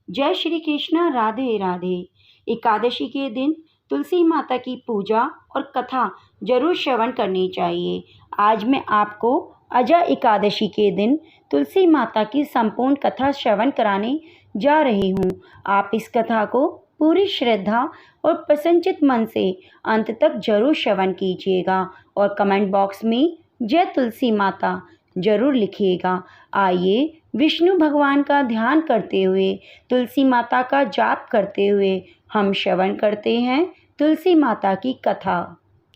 जय श्री कृष्ण, राधे राधे। एकादशी के दिन तुलसी माता की पूजा और कथा जरूर श्रवण करनी चाहिए। आज मैं आपको अजय एकादशी के दिन तुलसी माता की संपूर्ण कथा श्रवण कराने जा रही हूँ। आप इस कथा को पूरी श्रद्धा और प्रसन्नचित मन से अंत तक जरूर श्रवण कीजिएगा और कमेंट बॉक्स में जय तुलसी माता जरूर लिखिएगा। आइए विष्णु भगवान का ध्यान करते हुए, तुलसी माता का जाप करते हुए हम श्रवण करते हैं तुलसी माता की कथा।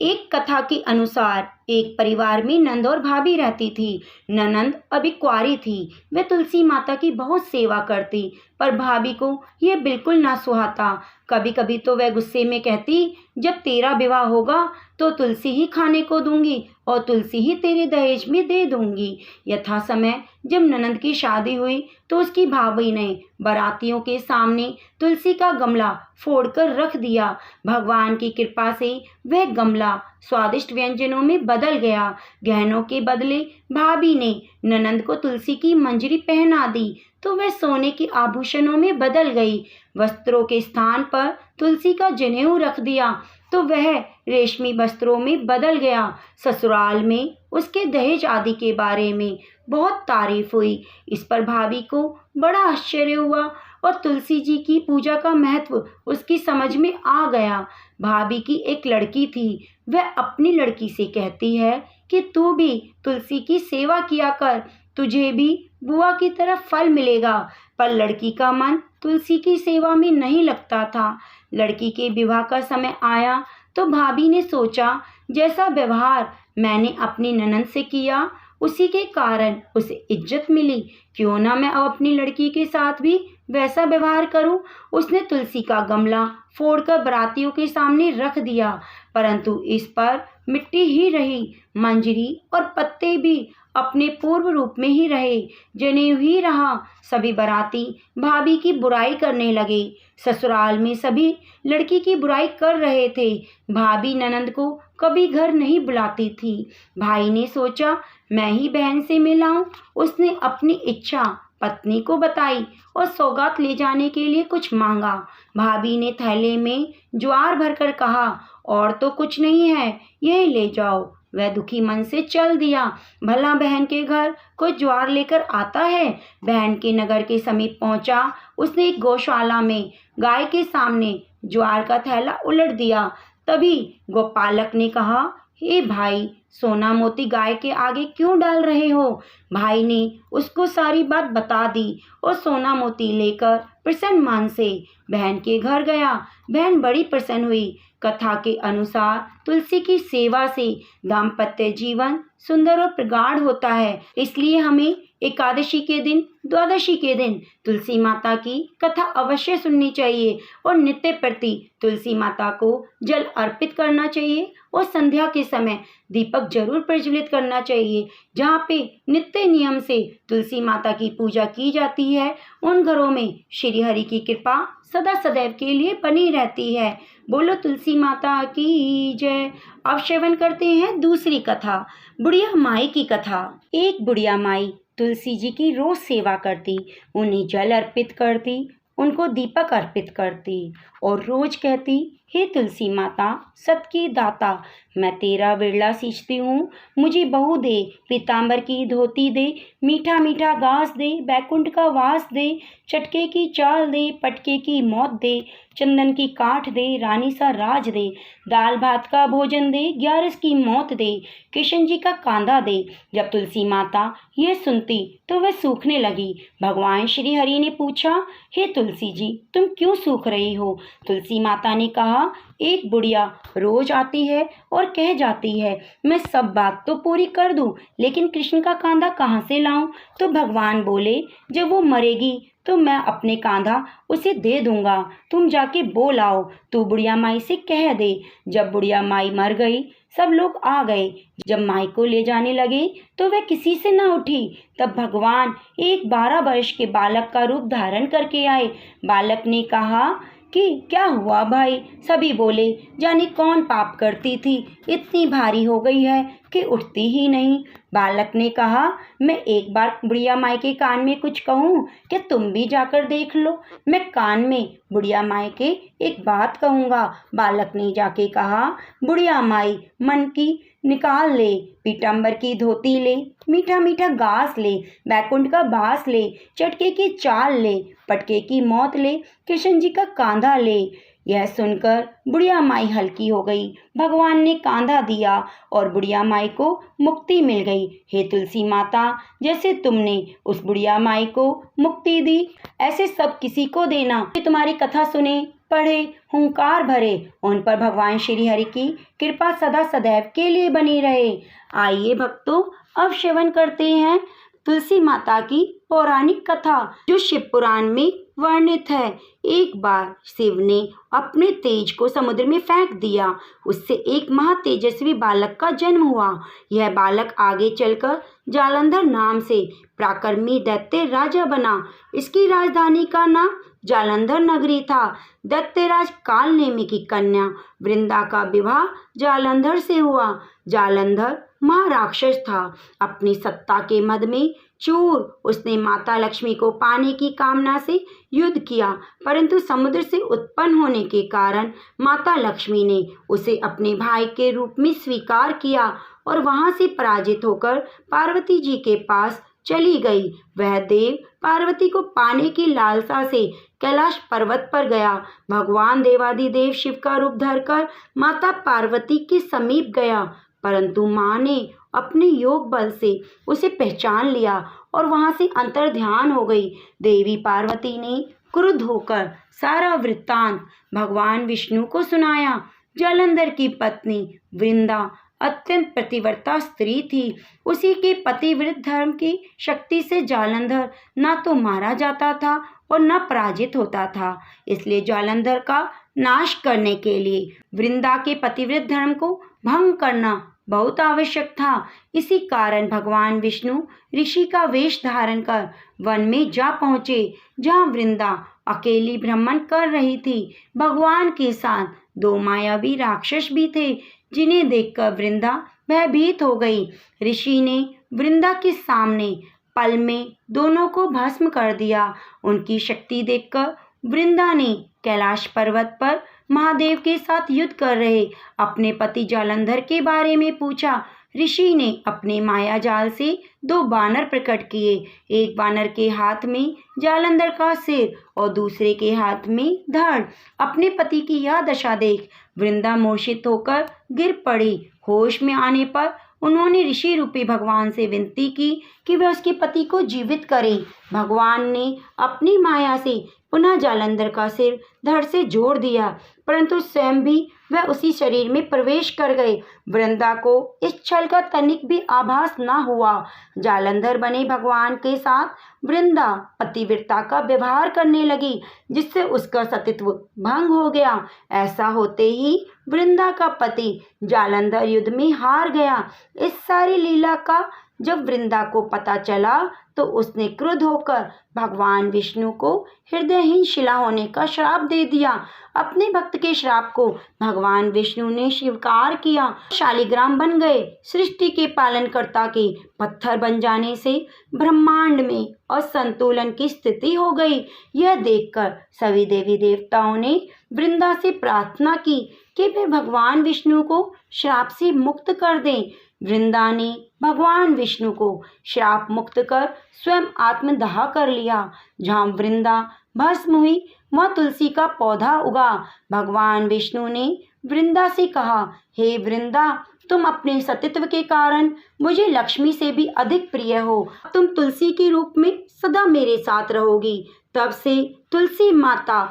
एक कथा के अनुसार एक परिवार में नंद और भाभी रहती थी। ननंद अभी कुंवारी थी। वह तुलसी माता की बहुत सेवा करती, पर भाभी को यह बिल्कुल ना सुहाता। कभी कभी तो वह गुस्से में कहती, जब तेरा विवाह होगा तो तुलसी ही खाने को दूंगी और तुलसी ही तेरे दहेज में दे दूंगी। यथा समय जब ननंद की शादी हुई तो उसकी भाभी ने बारातियों के सामने तुलसी का गमला फोड़कर रख दिया। भगवान की कृपा से वह गमला स्वादिष्ट व्यंजनों में बदल गया। गहनों के बदले भाभी ने ननंद को तुलसी की मंजरी पहना दी तो वह सोने के आभूषणों में बदल गई। वस्त्रों के स्थान पर तुलसी का जनेऊ रख दिया तो वह रेशमी वस्त्रों में बदल गया। ससुराल में उसके दहेज आदि के बारे में बहुत तारीफ हुई। इस पर भाभी को बड़ा आश्चर्य हुआ और तुलसी जी की पूजा का महत्व उसकी समझ में आ गया। भाभी की एक लड़की थी। वह अपनी लड़की से कहती है कि तू भी तुलसी की सेवा किया कर, तुझे भी बुआ की तरफ फल मिलेगा। पर लड़की का मन तुलसी की सेवा में नहीं लगता था। लड़की के विवाह का समय आया तो भाभी ने सोचा, जैसा व्यवहार मैंने अपनी ननंद से किया उसी के कारण उसे इज्जत मिली, क्यों ना मैं अब अपनी लड़की के साथ भी वैसा व्यवहार करूं। उसने तुलसी का गमला फोड़कर बारातियों के सामने रख दिया, परंतु इस पर मिट्टी ही रही। मंजरी और पत्ते भी अपने पूर्व रूप में ही रहे, जनेऊ ही रहा। सभी बाराती भाभी की बुराई करने लगे। ससुराल में सभी लड़की की बुराई कर रहे थे। भाभी ननंद को कभी घर नहीं बुलाती थी। भाई ने सोचा, मैं ही बहन से मिलाऊं। उसने अपनी इच्छा पत्नी को बताई और सौगात ले जाने के लिए कुछ मांगा। भाभी ने थैले में ज्वार भरकर कहा, और तो कुछ नहीं है, यही ले जाओ। वह दुखी मन से चल दिया। भला बहन के घर कोई ज्वार लेकर आता है। बहन के नगर के समीप पहुंचा। उसने एक गौशाला में गाय के सामने ज्वार का थैला उलट दिया। तभी गोपालक ने कहा, हे भाई, सोना मोती गाय के आगे क्यों डाल रहे हो। भाई ने उसको सारी बात बता दी और सोना मोती लेकर प्रसन्न मन से बहन के घर गया। बहन बड़ी प्रसन्न हुई। कथा के अनुसार तुलसी की सेवा से दाम्पत्य जीवन सुंदर और प्रगाढ़ होता है। इसलिए हमें एकादशी के दिन, द्वादशी के दिन तुलसी माता की कथा अवश्य सुननी चाहिए और नित्य प्रति तुलसी माता को जल अर्पित करना चाहिए और संध्या के समय दीपक जरूर प्रज्वलित करना चाहिए। जहाँ पे नित्य नियम से तुलसी माता की पूजा की जाती है, उन घरों में श्री हरि की कृपा सदा सदैव के लिए बनी रहती है। बोलो तुलसी माता की जय। अब श्रवण करते हैं दूसरी कथा, बुढ़िया माई की कथा। एक बुढ़िया माई तुलसी जी की रोज सेवा करती, उन्हें जल अर्पित करती, उनको दीपक अर्पित करती और रोज कहती, हे तुलसी माता सत की दाता, मैं तेरा विरला सींचती हूँ, मुझे बहू दे, पीताम्बर की धोती दे, मीठा मीठा घास दे, बैकुंठ का वास दे, चटके की चाल दे, पटके की मौत दे, चंदन की काठ दे, रानी सा राज दे, दाल भात का भोजन दे, ग्यारस की मौत दे, किशन जी का कांधा दे। जब तुलसी माता ये सुनती तो वह सूखने लगी। भगवान श्री हरि ने पूछा, हे तुलसी जी, तुम क्यों सूख रही हो। तुलसी माता ने कहा, एक बुढ़िया रोज आती है और कह जाती है, मैं सब बात तो पूरी कर दूं, लेकिन कृष्ण का कांधा कहाँ से लाऊं। तो भगवान बोले, जब वो मरेगी तो मैं अपने कांधा उसे दे दूंगा, तुम जाके बोल आओ। तू बुढ़िया माई से कह दे। जब बुढ़िया माई मर गई, सब लोग आ गए। जब माई को ले जाने लगे तो वह किसी से न उठी। तब भगवान एक 12 वर्ष के बालक का रूप धारण करके आए। बालक ने कहा कि क्या हुआ भाई। सभी बोले, जाने कौन पाप करती थी, इतनी भारी हो गई है कि उठती ही नहीं। बालक ने कहा, मैं एक बार बुढ़िया माई के कान में कुछ कहूँ, कि तुम भी जाकर देख लो। मैं कान में बुढ़िया माई के एक बात कहूँगा। बालक ने जाके कहा, बुढ़िया माई, मन की निकाल ले, पीताम्बर की धोती ले, मीठा मीठा घास ले, बैकुंठ का बास ले, चटके की चाल ले, पटके की मौत ले, कृष्ण जी का कांधा ले। यह सुनकर बुढ़िया माई हल्की हो गई। भगवान ने कांधा दिया और बुढ़िया माई को मुक्ति मिल गई। हे तुलसी माता, जैसे तुमने उस बुढ़िया माई को मुक्ति दी, ऐसे सब किसी को देना कि तुम्हारी कथा सुने, पढ़े, हुंकार भरे, उन पर भगवान श्री हरि की कृपा सदा सदैव के लिए बनी रहे। आइए भक्तों, अब श्रवण करते हैं तुलसी माता की पौराणिक कथा, जो शिव पुराण में वर्णित है। एक बार शिव ने अपने तेज को समुद्र में फेंक दिया। उससे एक महातेजस्वी बालक का जन्म हुआ। यह बालक आगे चलकर जालंधर नाम से पराक्रमी दैत्य राजा बना। इसकी राजधानी का नाम जालंधर नगरी था। दैत्यराज कालनेमी की कन्या वृंदा का विवाह जालंधर से हुआ। जालंधर महाराक्षस था। अपनी सत्ता के मद में चूर, उसने माता लक्ष्मी को पाने की कामना से युद्ध किया, परंतु समुद्र से उत्पन्न होने के कारण माता लक्ष्मी ने उसे अपने भाई के रूप में स्वीकार किया और वहां से पराजित होकर पार्वती जी के पास चली गई। वह देव पार्वती को पाने की लालसा से कैलाश पर्वत पर गया। भगवान देवादिदेव शिव का रूप धरकर माता पार्वती के समीप गया, परंतु माँ ने अपने योग बल से उसे पहचान लिया और वहां से अंतर्ध्यान हो गई। देवी पार्वती ने क्रुद्ध होकर सारा वृत्तांत भगवान विष्णु को सुनाया। जालंधर की पत्नी वृंदा अत्यंत पतिव्रता स्त्री थी। उसी के पतिव्रत धर्म की शक्ति से जालंधर न तो मारा जाता था और न पराजित होता था। इसलिए जालंधर का नाश करने के लिए वृंदा के पतिव्रत धर्म को भंग करना बहुत आवश्यक था। इसी कारण भगवान विष्णु ऋषि का वेश धारण कर वन में जा पहुँचे, जहाँ वृंदा अकेली भ्रमण कर रही थी। भगवान के साथ दो मायावी राक्षस भी थे, जिन्हें देखकर वृंदा भयभीत हो गई। ऋषि ने वृंदा के सामने पल में दोनों को भस्म कर दिया। उनकी शक्ति देखकर वृंदा ने कैलाश पर्वत पर महादेव के साथ युद्ध कर रहे अपने पति जालंधर के बारे में पूछा। ऋषि ने अपने माया जाल से दो बानर प्रकट किए। एक बानर के हाथ में जालंधर का सिर और दूसरे के हाथ में धड़। अपने पति की यह दशा देख वृंदा मूर्छित होकर गिर पड़ी। होश में आने पर उन्होंने ऋषि रूपी भगवान से विनती की कि वह उसके पति को जीवित करें। भगवान ने अपनी माया से पुनः जालंधर का सिर धड़ से जोड़ दिया, परंतु स्वयं भी वह उसी शरीर में प्रवेश कर गए। वृंदा को इस छल का तनिक भी आभास न हुआ। जालंधर बने भगवान के साथ वृंदा पतिव्रता का व्यवहार करने लगी, जिससे उसका सतीत्व भंग हो गया। ऐसा होते ही वृंदा का पति जालंधर युद्ध में हार गया। इस सारी लीला का जब वृंदा को पता चला तो उसने क्रुद्ध होकर भगवान विष्णु को हृदयहीन शिला होने का श्राप दे दिया। अपने भक्त के श्राप को भगवान विष्णु ने स्वीकार किया, शालिग्राम बन गए। सृष्टि के पालनकर्ता के पत्थर बन जाने से ब्रह्मांड में असंतुलन की स्थिति हो गई। यह देखकर सभी देवी देवताओं ने वृंदा से प्रार्थना की कि वे भगवान विष्णु को श्राप से मुक्त कर दें। वृंदा ने भगवान विष्णु को श्राप मुक्त कर स्वयं आत्मदाह कर लिया। जहाँ वृंदा भस्म हुई वहाँ तुलसी का पौधा उगा। भगवान विष्णु ने वृंदा से कहा, हे वृंदा, तुम अपने सतीत्व के कारण मुझे लक्ष्मी से भी अधिक प्रिय हो। तुम तुलसी के रूप में सदा मेरे साथ रहोगी। तब से तुलसी माता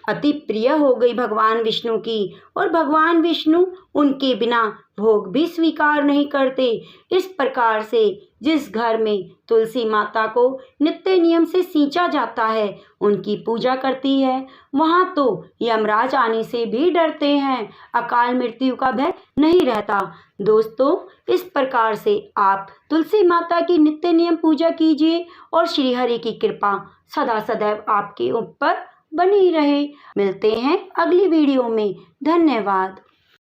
अति प्रिय हो गई भगवान विष्णु की, और भगवान विष्णु उनके बिना भोग भी स्वीकार नहीं करते। इस प्रकार से जिस घर में तुलसी माता को नित्य नियम से सींचा जाता है, उनकी पूजा करती है, वहाँ तो यमराज आने से भी डरते हैं, अकाल मृत्यु का भय नहीं रहता। दोस्तों, इस प्रकार से आप तुलसी माता की नित्य नियम पूजा कीजिए और श्री हरि की कृपा सदा सदैव आपके ऊपर बनी रहे। मिलते हैं अगली वीडियो में। धन्यवाद।